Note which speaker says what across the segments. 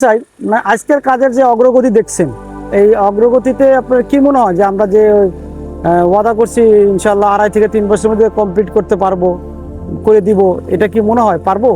Speaker 1: চাই আজকের কাজের যে অগ্রগতি দেখছেন, এই অগ্রগতিতে আপনার কি মনে হয় যে আমরা যে ওয়াদা করছি ইনশাল্লাহ 2.5 থেকে 3 বছরের মধ্যে কমপ্লিট করতে পারবো, করে দিব, এটা কি মনে হয় পারবো?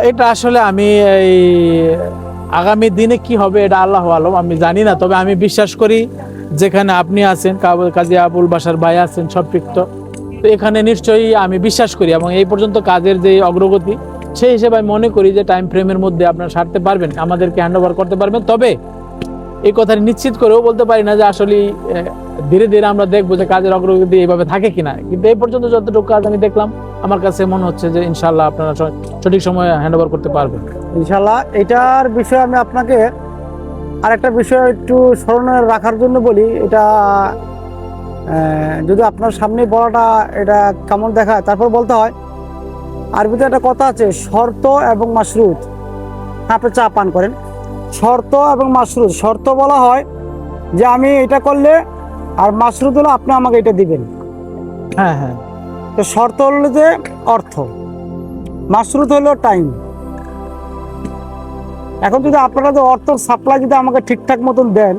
Speaker 2: এটা আসলে আমি এই আগামী দিনে কি হবে এটা আল্লাহ আলম, আমি জানি না। তবে আমি বিশ্বাস করি যেখানে আপনি আছেন, কাজী আবুল বাশার ভাই আছেন সম্পৃক্ত, তো এখানে নিশ্চয়ই আমি বিশ্বাস করি এবং এই পর্যন্ত কাজের যে অগ্রগতি সেই হিসেবে আমি মনে করি যে টাইম ফ্রেমের মধ্যে আপনারা সারতে পারবেন, আমাদেরকে হ্যান্ড ওভার করতে পারবেন। তবে এই কথা নিশ্চিত করেও বলতে পারি না যে আসলে ধীরে ধীরে আমরা দেখবো যে কাজের অগ্রগতি এইভাবে থাকে কিনা, কিন্তু এই পর্যন্ত যতটুকু কাজ আমি দেখলাম আমার কাছে মনে হচ্ছে যে ইনশাল্লাহ আপনারা সঠিক সময়ে হ্যান্ড ওভার করতে পারবেন
Speaker 1: ইনশাল্লাহ। এটার বিষয়ে আমি আপনাকে আরেকটা বিষয় একটু স্মরণে রাখার জন্য বলি। এটা যদি আপনার সামনে বলাটা এটা কেমন দেখায়, তারপর বলতে হয়। আরবিতে একটা কথা আছে, শর্ত এবং মাশরুত। আপনি চা পান করেন, শর্ত এবং মাশরুত। শর্ত বলা হয় যে আমি এটা করলে, আর মাশরুত হলো আপনি আমাকে এটা দিবেন।
Speaker 2: হ্যাঁ হ্যাঁ,
Speaker 1: তো শর্ত হলো যে অর্থ, মাশরুত হলো টাইম। এখন যদি আপনারা যে অর্থ সাপ্লাই যদি আমাকে ঠিকঠাক মতন দেন,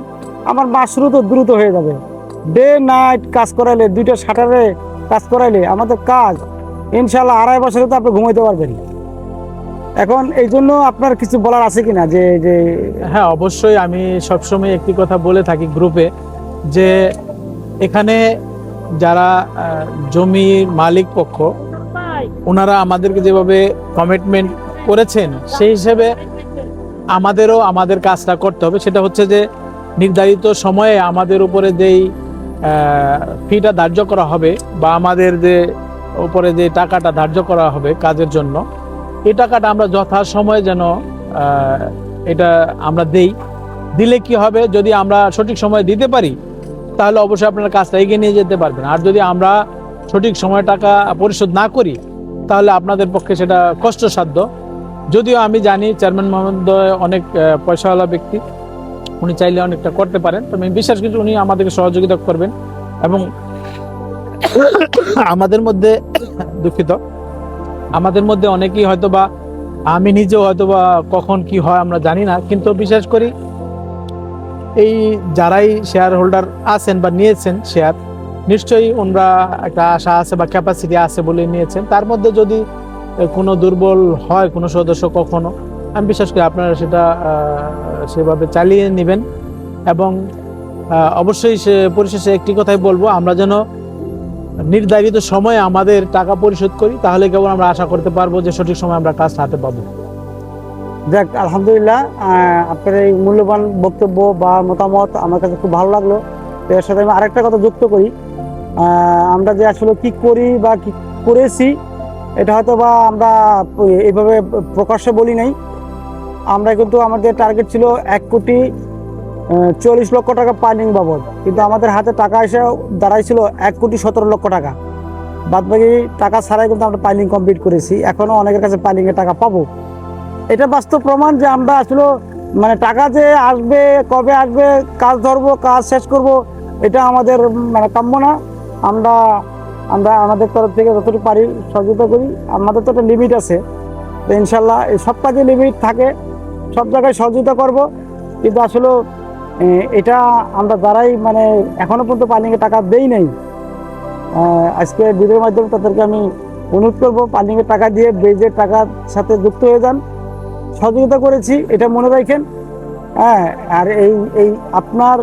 Speaker 1: আমার মাশরুতও দ্রুত হয়ে যাবে। ডে নাইট কাজ করাইলে, 2টা শাটারে কাজ করাইলে আমাদের কাজ ইনশাল্লাহ 2.5 বছরে তো আপনি ঘুমাইতে পারবেন। এখন এই জন্য আপনার কিছু বলার আছে কিনা? যে যে
Speaker 2: হ্যাঁ অবশ্যই। আমি সবসময় একটি কথা বলে থাকি গ্রুপে, যে এখানে যারা জমির মালিক পক্ষ, ওনারা আমাদেরকে যেভাবে কমিটমেন্ট করেছেন সেই হিসেবে আমাদেরও আমাদের কাজটা করতে হবে। সেটা হচ্ছে যে নির্ধারিত সময়ে আমাদের উপরে যেই ফিটা ধার্য করা হবে বা আমাদের যে উপরে যে টাকাটা ধার্য করা হবে কাজের জন্য, এই টাকাটা আমরা যথাসময়ে যেন এটা আমরা দিলে কি হবে, যদি আমরা সঠিক সময় দিতে পারি তাহলে অবশ্যই আপনারা কাজটা এগিয়ে নিয়ে যেতে পারবেন। আর যদি আমরা সঠিক সময় টাকা পরিশোধ না করি তাহলে আপনাদের পক্ষে সেটা কষ্টসাধ্য। যদিও আমি জানি চেয়ারম্যান মহোদয় অনেক পয়সাওয়ালা ব্যক্তি, উনি চাইলে অনেকটা করতে পারেন, তবে আমি বিশ্বাস করি উনি আমাদেরকে সহযোগিতা করবেন। এবং আমাদের মধ্যে দুঃখিত, আমাদের মধ্যে অনেকেই হয়তো বা, আমি নিজেও হয়তো বা কখন কি হয় আমরা জানি না, কিন্তু বিশেষ করি এই যারাই শেয়ার হোল্ডার আছেন বা নিয়েছেন শেয়ার, নিশ্চয়ই ওনারা একটা আশা আছে বা ক্যাপাসিটি আছে বলে নিয়েছেন। তার মধ্যে যদি কোনো দুর্বল হয় কোনো সদস্য কখনো, আমি বিশ্বাস করি আপনারা সেটা সেভাবে চালিয়ে নেবেন। এবং অবশ্যই পরিশেষে একটি কথাই বলবো, আমরা যেন নির্ধারিত সময়ে আমাদের টাকা পরিশোধ করি, তাহলে কেবল আমরা আশা করতে পারবো যে সঠিক সময় আমরা কাজ হাতে পাবো।
Speaker 1: যাক, আলহামদুলিল্লাহ, আপনার এই মূল্যবান বক্তব্য বা মতামত আমার কাছে খুব ভালো লাগলো। তো এর সাথে আমি আরেকটা কথা যুক্ত করি। আমরা যে আসলে কি করি বা কি করেছি, এটা হয়তো বা আমরা এইভাবে প্রকাশ্যে বলি নাই। আমরা কিন্তু আমাদের টার্গেট ছিল 1,40,00,000 টাকা পাইলিং বাবদ, কিন্তু আমাদের হাতে টাকা এসে দাঁড়াইছিল 1,17,00,000 টাকা। বাদবাকি টাকা ছাড়াই কিন্তু আমরা পাইলিং কমপ্লিট করেছি। এখনো অনেকের কাছে পাইলিংয়ের টাকা পাবো। এটা বাস্তব প্রমাণ যে আমরা আসলে মানে টাকা যে আসবে, কবে আসবে, কাজ ধরবো, কাজ শেষ করব, এটা আমাদের মানে কাম্য না। আমরা আমরা আমাদের তরফ থেকে যতটুকু পারি সহযোগিতা করি। আমাদের তো একটা লিমিট আছে, তো ইনশাল্লাহ এই সব কাজে লিমিট থাকে, সব জায়গায় সহযোগিতা করব। কিন্তু আসলে এটা আমরা যারাই মানে এখনো পর্যন্ত পাইলিংয়ে টাকা দেই নাই, আজকে ভিডিওর মাধ্যমে তাদেরকে আমি অনুরোধ করবো পাইলিংয়ের টাকা দিয়ে বেজের টাকার সাথে যুক্ত হয়ে যান। সহযোগিতা করেছি এটা মনে রাখেন। হ্যাঁ, আর এই এই আপনার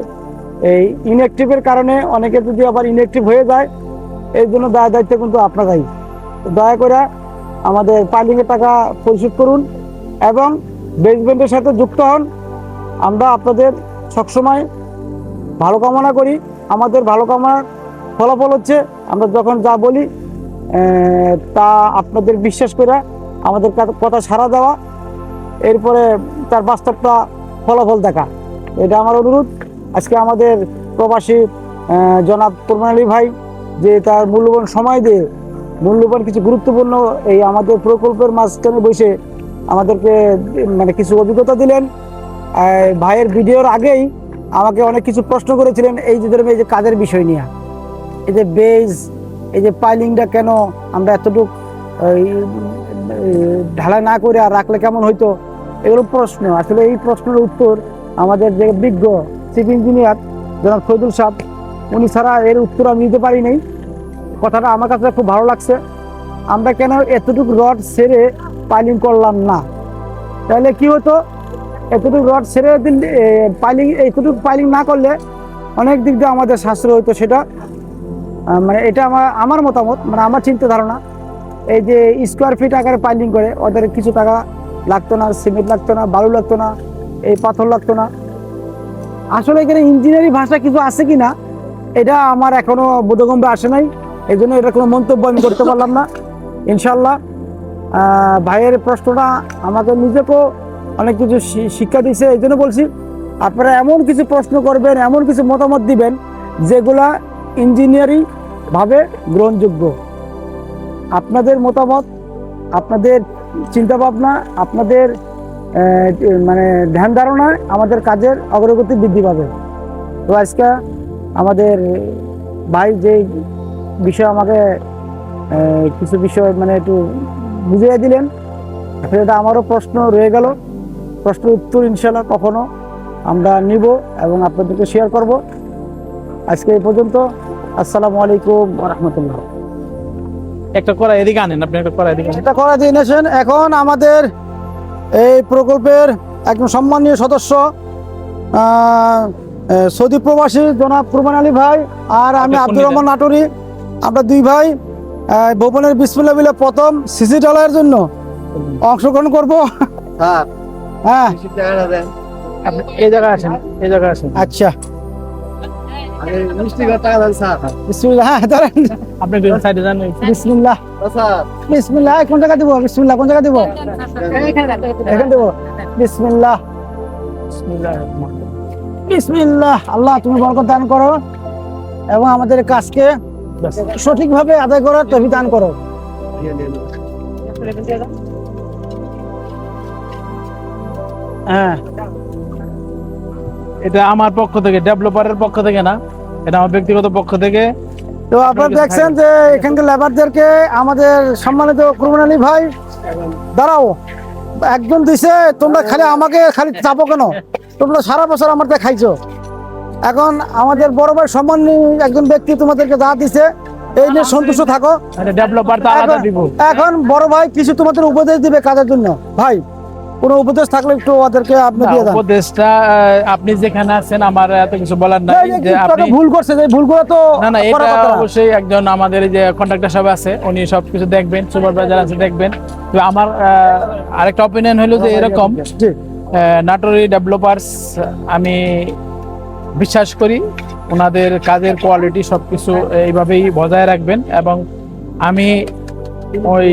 Speaker 1: এই ইনঅ্যাক্টিভের কারণে অনেকে যদি আবার ইনঅ্যাক্টিভ হয়ে যায়, এই জন্য দায়িত্ব কিন্তু আপনারাই। দয়া করে আমাদের পাইলিংয়ের টাকা পরিশোধ করুন এবং বেসমেন্টের সাথে যুক্ত হন। আমরা আপনাদের সবসময় ভালো কামনা করি। আমাদের ভালো কামনার ফলাফল হচ্ছে আমরা যখন যা বলি তা আপনাদের বিশ্বাস করে আমাদের কথা সাড়া দেওয়া, এরপরে তার বাস্তবটা ফলাফল দেখা, এটা আমার অনুরোধ। আজকে আমাদের প্রবাসী জনাব কোরবান আলী ভাই যে তার মূল্যবান সময় দিয়ে মূল্যবান কিছু গুরুত্বপূর্ণ এই আমাদের প্রকল্পের মাঝখানে বসে আমাদেরকে মানে কিছু অভিজ্ঞতা দিলেন। ভাইয়ের ভিডিওর আগেই আমাকে অনেক কিছু প্রশ্ন করেছিলেন এই যে ধরনের এই যে কাজের বিষয় নিয়ে, এই যে বেজ, এই যে পাইলিংটা কেন আমরা এতটুকু ঢালাই না করে আর রাখলে কেমন হইতো, এগুলো প্রশ্ন, আসলে এই প্রশ্নের উত্তর আমাদের যে বিজ্ঞ চিফ ইঞ্জিনিয়ার জনাব শহীদুল সাহেব, উনি ছাড়া এর উত্তর আমি দিতে পারি নাই। কথাটা আমার কাছে খুব ভালো লাগছে। আমরা কেন এতটুকু রড ছেড়ে পাইলিং করলাম না? তাহলে কি হতো, এতটুকু রড ছেড়ে দিলে পাইলিং, এতটুকু পাইলিং না করলে অনেক দিক দিয়ে আমাদের সাশ্রয় হতো। সেটা মানে এটা আমার মতামত, মানে আমার চিন্তা ধারণা। এই যে স্কোয়ার ফিট আকারে পাইলিং করে ওদের কিছু টাকা লাগতো না, সিমেন্ট লাগতো না, বালু লাগতো না, এই পাথর লাগতো না। আসলে এখানে ইঞ্জিনিয়ারিং ভাষা কিছু আছে কিনা এটা আমার এখনো বোধগম্যে আসে নাই, এই জন্য এটা কোনো মন্তব্য আমি করতে পারলাম না। ইনশাল্লাহ ভাইয়ের প্রশ্নটা আমাকে নিজেকেও অনেক কিছু শিক্ষা দিয়েছে। এই জন্য বলছি, আপনারা এমন কিছু প্রশ্ন করবেন, এমন কিছু মতামত দিবেন যেগুলা ইঞ্জিনিয়ারিং ভাবে গ্রহণযোগ্য। আপনাদের মতামত, আপনাদের চিন্তা ভাবনা, আপনাদের মানে ধ্যান ধারণায় আমাদের কাজের অগ্রগতি বৃদ্ধি পাবে। তো আজকে আমাদের ভাই যে বিষয় আমাকে কিছু বিষয় মানে একটু বুঝিয়ে দিলেন, সেটা আমারও প্রশ্ন রয়ে গেল। প্রশ্নের উত্তর ইনশাল্লাহ কখনো আমরা নিব এবং আপনাদেরকে শেয়ার করব। আজকে এই পর্যন্ত। আসসালামু আলাইকুম ওয়া রাহমাতুল্লাহ।
Speaker 2: একটা করা এদিকে আনেন, আপনি একটা করা এদিকে আনেন।
Speaker 1: এটা করা দিয়ে এনেছেন। এখন আমাদের এই প্রকল্পের একজন সম্মানীয় সদস্য সৌদি প্রবাসী জনাব কুরবান আলী ভাই আর আমি আব্দুর রহমান নাটোরি, আমরা দুই ভাই ভবনের বিসমিল্লাহ বিলে প্রথম সিসি ঢালাইয়ের জন্য অংশগ্রহণ করব। হ্যাঁ,
Speaker 2: আপনি এই জায়গায় আসেন, এই জায়গায় আসেন।
Speaker 1: আচ্ছা, বিসমিল্লাহ। হ্যাঁ, ধরেন।
Speaker 2: আপনি দুই সাইডে যান।
Speaker 1: বিসমিল্লাহ, বিসমিল্লাহ। কোন জায়গা দিব? বিসমিল্লাহ কোন জায়গা দিব? এখানে দেব। বিসমিল্লাহ, বিসমিল্লাহ। আল্লাহ তুমি বরকত দান করো এবং আমাদের কাজকে সঠিকভাবে আদায় করার তৌফিক দান করো। হ্যাঁ,
Speaker 2: এটা আমার পক্ষ থেকে, ডেভেলপারের পক্ষ থেকে না, এটা আমার ব্যক্তিগত পক্ষ থেকে।
Speaker 1: তো আপনারা দেখছেন যে এখানকার লেবারদেরকে আমাদের সম্মানিত কুরবান আলী ভাই, দাঁড়াও, একজন দিছে, তোমরা খালি আমাকে খালি চাপো কেন? তোমরা সারা বছর আমার থেকে খাইছো। এখন আমাদের বড় ভাই সম্মানীয় একজন ব্যক্তি তোমাদেরকে যা দিছে এই নিয়ে সন্তুষ্ট থাকো।
Speaker 2: ডেভেলপার তো আলাদা দিব।
Speaker 1: এখন বড় ভাই কিছু তোমাদের উপদেশ দিবে কাজের জন্য। ভাই, কোনো উপদেশ থাকলে একটু ওদেরকে আপনি দিয়ে দেন।
Speaker 2: উপদেশটা আপনি যেখানে আছেন, আমার এত কিছু বলার নাই। যে আপনি
Speaker 1: ভুল করছে, যে ভুলগুলো তো
Speaker 2: না, এটা অবশ্যই একজন আমাদের যে কন্ট্রাক্টর সাহেব আছে উনি সবকিছু দেখবেন, সুপারভাইজার আছে দেখবেন। তো আমার আরেকটা অপিনিয়ন হলো যে এরকম, নাটোরি ডেভেলপার্স আমি বিশ্বাস করি ওনাদের কাজের কোয়ালিটি সবকিছু এইভাবেই বজায় রাখবেন এবং আমি ওই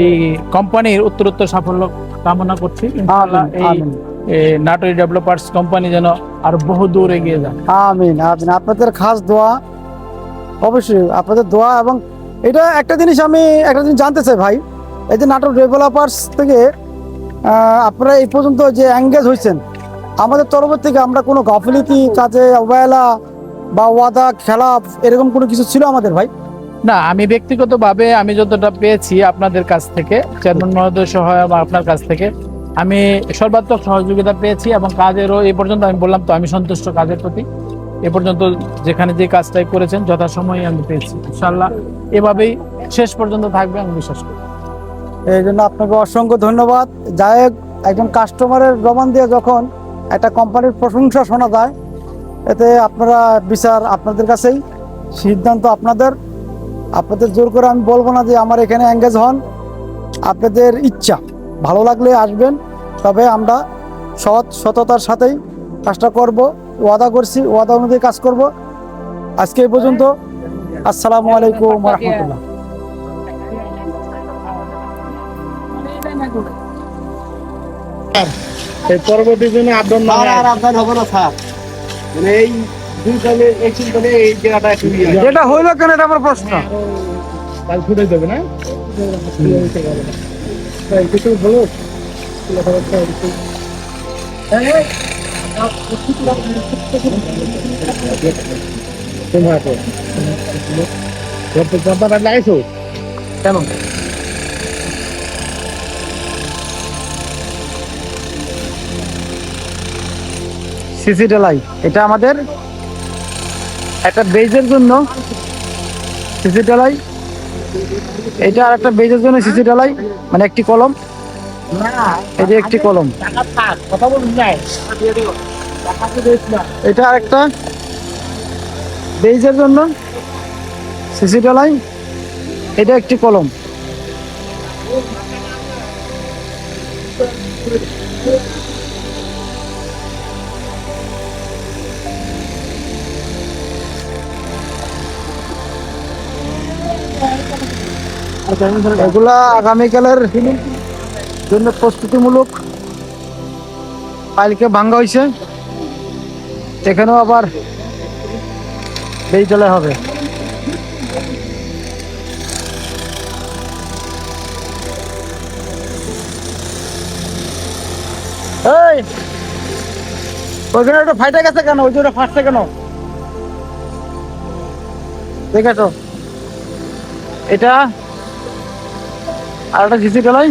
Speaker 2: কোম্পানির উত্তরোত্তর সাফল্য কামনা করছি। ইনশাআল্লাহ এই নাটোরি ডেভেলপার্স কোম্পানি যেন আরো বহু দূর এগিয়ে যায়।
Speaker 1: আমিন, আমিন। আপনাদের খাস দোয়া, অবশ্যই আপনাদের দোয়া। এবং এটা একটা জিনিস আমি জানতে চাই ভাই, এই যে নাটোর ডেভেলপার্স থেকে আপনারা এই পর্যন্ত যে এঙ্গেজ হয়েছেন, আমাদের তরফ থেকে আমরা কোনো গাফিলতি কাজে অবহেলা বা ওয়াদা খেলাফ এরকম কোনো কিছু ছিল আমাদের ভাই?
Speaker 2: না, আমি ব্যক্তিগতভাবে আমি যতটা পেয়েছি আপনাদের কাছ থেকে, চেয়ারম্যান মহোদয় সহ আপনার কাছ থেকে আমি সর্বাত্মক সহযোগিতা পেয়েছি এবং কাজেরও এই পর্যন্ত আমি বললাম তো আমি সন্তুষ্ট কাজের প্রতি। এ পর্যন্ত যেখানে যে কাজটাই করেছেন যথাসময়ে আমি পেয়েছি। ইনশাআল্লাহ এভাবেই শেষ পর্যন্ত থাকবে আমি বিশ্বাস করি।
Speaker 1: এই জন্য আপনাকে অসংখ্য ধন্যবাদ। যাই হোক, একজন কাস্টমারের জবান দিয়ে যখন একটা কোম্পানির প্রশংসা শোনা যায়, এতে আপনারা বিচার আপনাদের কাছেই, সিদ্ধান্ত আপনাদের। আপনাদের জোর করে আমি বলবো না যে আমার এখানে এঙ্গেজ হন, আপনাদের ইচ্ছা, ভালো লাগলে আসবেন। তবে আমরা সততার সাথেই কাজটা করব, ওয়াদা করছি, ওয়াদা অনুযায়ী কাজ করব। আজকে এই পর্যন্ত। আসসালামু আলাইকুম ওয়া রাহমাতুল্লাহ।
Speaker 2: পরবর্তী দিনে
Speaker 3: আর আপনার হবে না স্যার, মানে এই দুই সালে একদিন ধরে এই জায়গাটা একটু
Speaker 1: এটা হইলো কেন, এটা আমার প্রশ্ন।
Speaker 2: কাল ছুটে দেবে না
Speaker 3: কিছু বলো।
Speaker 2: লাগাইছো
Speaker 1: কেন? সিসি ঢালাই। এটা আমাদের একটা বেজের জন্য সিসি ঢালাই, এটা আর একটা বেজের জন্য সিসি ঢালাই, মানে একটি কলম, এটা একটি কলম। এটা আর একটা বেজের জন্য সিসি ঢালাই, এটা একটি কলম। এগুলা আগামীকালের জন্য প্রস্তুতিমূলক পাইলকে ভাঙ্গা হয়েছে, এখানেও আবার বেজ ঢালাই হবে। এই ওইখানে একটা ফাইটে গেছে কেন? ওই জন্য ফাটছে কেন? দেখেছো, এটা আর একটা সিসি ঢালাই।